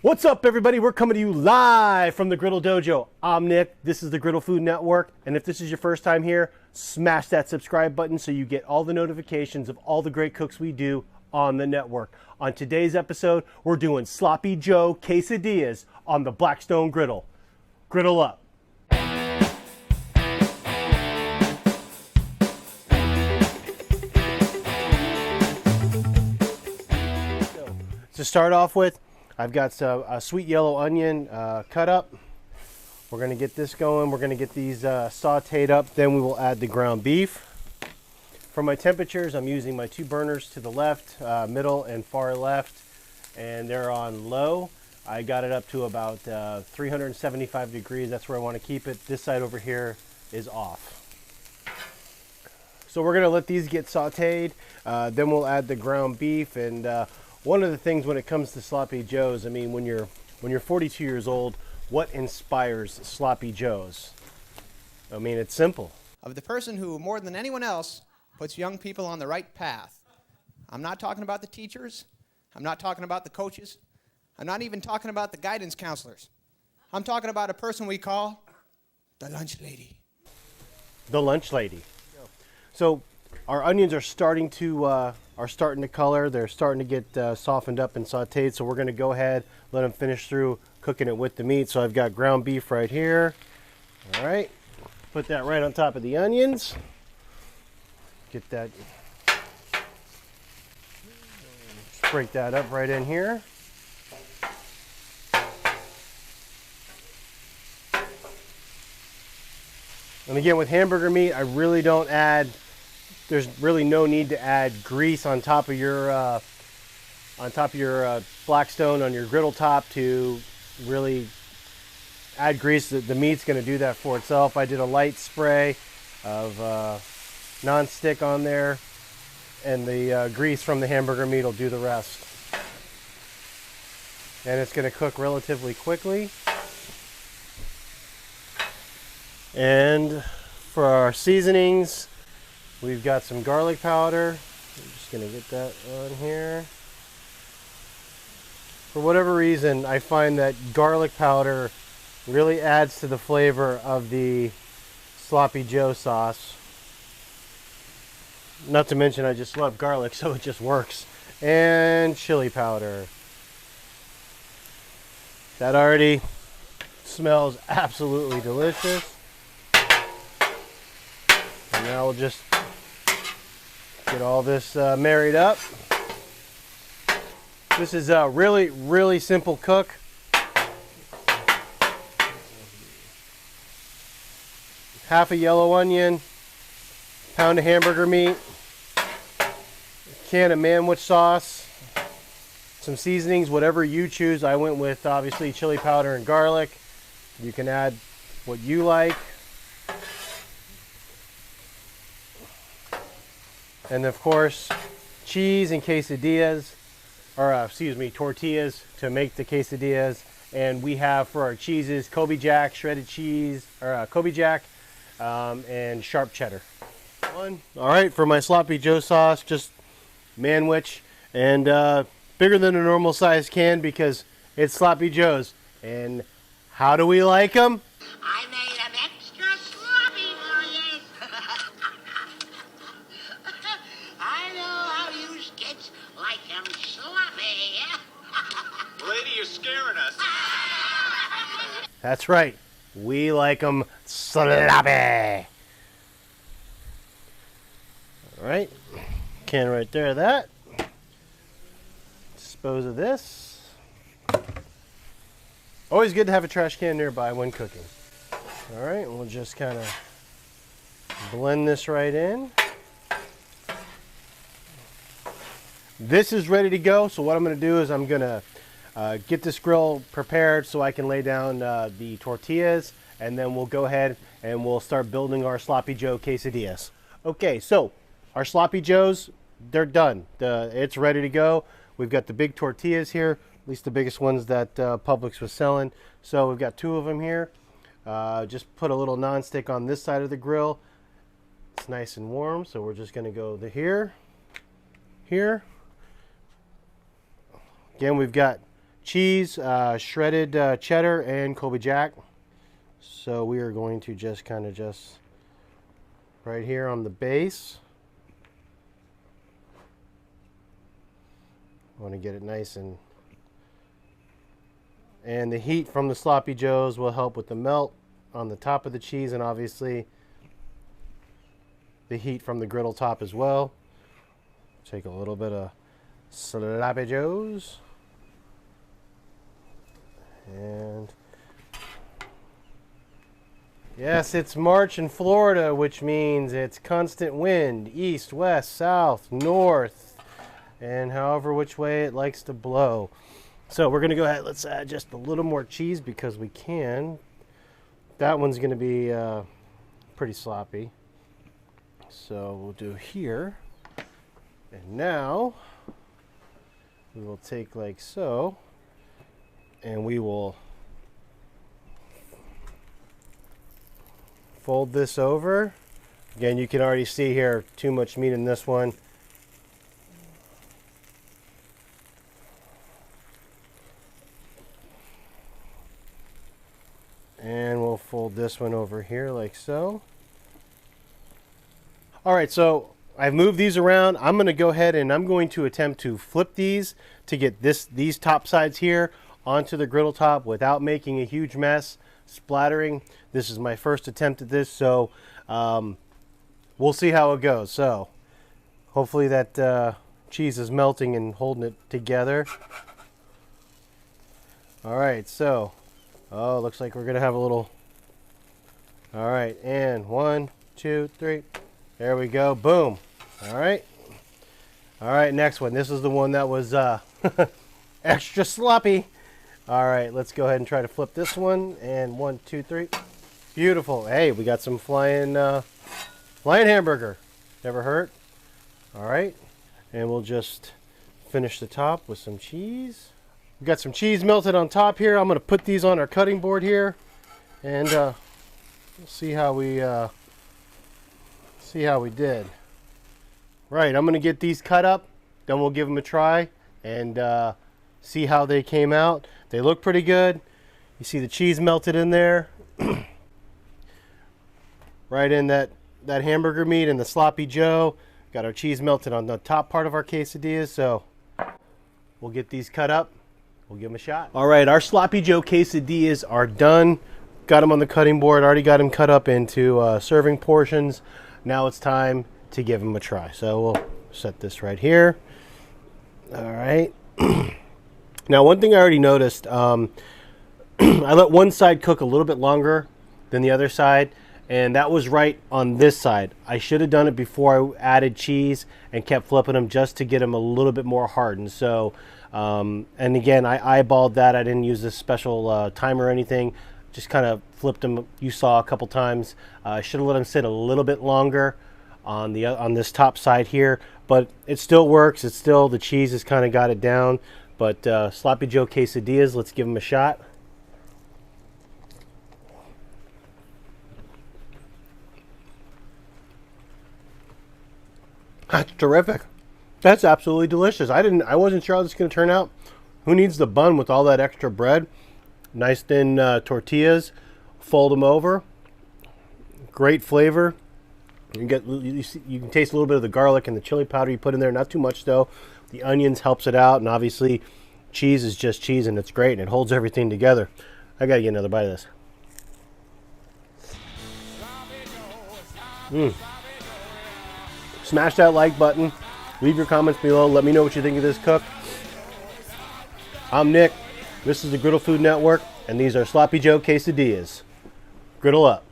What's up, everybody? We're coming to you live from the Griddle Dojo. I'm Nick. This is the Griddle Food Network. And if this is your first time here, smash that subscribe button so you get all the notifications of all the great cooks we do on the network. On today's episode, we're doing Sloppy Joe Quesadillas on the Blackstone Griddle. Griddle up. To start off with, I've got a sweet yellow onion cut up. We're going to get this going. We're going to get these sauteed up. Then we will add the ground beef. For my temperatures, I'm using my two burners to the left, middle, and far left. And they're on low. I got it up to about 375 degrees. That's where I want to keep it. This side over here is off. So we're going to let these get sauteed. Then we'll add the ground beef. And one of the things when it comes to Sloppy Joes, I mean, when you're 42 years old, what inspires Sloppy Joes? I mean, it's simple. Of the person who, more than anyone else, puts young people on the right path. I'm not talking about the teachers. I'm not talking about the coaches. I'm not even talking about the guidance counselors. I'm talking about a person we call the lunch lady. The lunch lady. So our onions are starting to color. They're starting to get softened up and sauteed. So we're going to go ahead, let them finish through cooking it with the meat. So I've got ground beef right here. All right, put that right on top of the onions. Get that. Just break that up right in here. And again, with hamburger meat, I really don't add. There's really no need to add grease on top of your Blackstone on your griddle top to really add grease. The meat's going to do that for itself. I did a light spray of non-stick on there, and the grease from the hamburger meat will do the rest. And it's going to cook relatively quickly. And for our seasonings, we've got some garlic powder. I'm just going to get that on here. For whatever reason, I find that garlic powder really adds to the flavor of the Sloppy Joe sauce. Not to mention, I just love garlic, so it just works. And chili powder. That already smells absolutely delicious. And now we'll just get all this married up. This is a really, really simple cook. Half a yellow onion, pound of hamburger meat, can of Manwich sauce, some seasonings, whatever you choose. I went with obviously chili powder and garlic. You can add what you like. And of course, cheese and quesadillas, or tortillas to make the quesadillas. And we have for our cheeses, Colby Jack, shredded cheese, or Colby Jack, and sharp cheddar. All right, for my Sloppy Joe sauce, just Manwich, and bigger than a normal size can because it's Sloppy Joe's. And how do we like them? I made them extra sloppy for you. I know how you kids like them sloppy. Lady, you're scaring us. That's right. We like them sloppy. All right. Can right there of that. Dispose of this. Always good to have a trash can nearby when cooking. All right. And we'll just kind of blend this right in. This is ready to go. So what I'm going to do is I'm going to get this grill prepared so I can lay down the tortillas, and then we'll go ahead and we'll start building our Sloppy Joe quesadillas. Okay, so our Sloppy Joes, they're done. It's ready to go. We've got the big tortillas here, at least the biggest ones that Publix was selling. So we've got two of them here. Just put a little nonstick on this side of the grill. It's nice and warm, so we're just going to go here. Again, we've got cheese, shredded cheddar, and Colby Jack. So we are going to just kind of just right here on the base. I want to get it nice and the heat from the sloppy joes will help with the melt on the top of the cheese, and obviously the heat from the griddle top as well. Take a little bit of sloppy joes and yes, it's March in Florida, which means it's constant wind, east, west, south, north, and however which way it likes to blow. So we're going to go ahead, let's add just a little more cheese because we can. That one's going to be pretty sloppy. So we'll do here. And now we will take like so, and we will fold this over. Again, you can already see here too much meat in this one. And we'll fold this one over here like so. All right, so I've moved these around. I'm going to go ahead and I'm going to attempt to flip these to get these top sides here onto the griddle top without making a huge mess, splattering. This is my first attempt at this, so we'll see how it goes. So hopefully that cheese is melting and holding it together. All right, so looks like we're gonna have a little. All right, and 1, 2, 3. There we go. Boom. All right. All right, next one. This is the one that was extra sloppy. All right, let's go ahead and try to flip this one. And 1, 2, 3. Beautiful. Hey, we got some flying hamburger. Never hurt. All right, and we'll just finish the top with some cheese. We've got some cheese melted on top here. I'm going to put these on our cutting board here, and we'll see how we did. Right, I'm going to get these cut up, then we'll give them a try and see how they came out. They look pretty good. You see the cheese melted in there, right in that hamburger meat and the sloppy joe. Got our cheese melted on the top part of our quesadillas, so we'll get these cut up. We'll give them a shot. All right, our sloppy joe quesadillas are done. Got them on the cutting board. Already got them cut up into serving portions. Now it's time to give them a try. So we'll set this right here. All right. Now, one thing I already noticed, I let one side cook a little bit longer than the other side, and that was right on this side. I should have done it before I added cheese and kept flipping them just to get them a little bit more hardened. So, and again, I eyeballed that. I didn't use this special timer or anything. Just kind of flipped them. You saw a couple times. I should have let them sit a little bit longer on this top side here, but it still works. It's still, the cheese has kind of got it down. But sloppy joe quesadillas, let's give them a shot. That's terrific. That's absolutely delicious. I wasn't sure how this is going to turn out. Who needs the bun with all that extra bread? Nice thin tortillas. Fold them over. Great flavor. You can taste a little bit of the garlic and the chili powder you put in there. Not too much though. The onions helps it out, and obviously cheese is just cheese, and it's great, and it holds everything together. I gotta get another bite of this. Smash that like button. Leave your comments below. Let me know what you think of this cook. I'm Nick. This is the Griddle Food Network, and these are Sloppy Joe Quesadillas. Griddle up.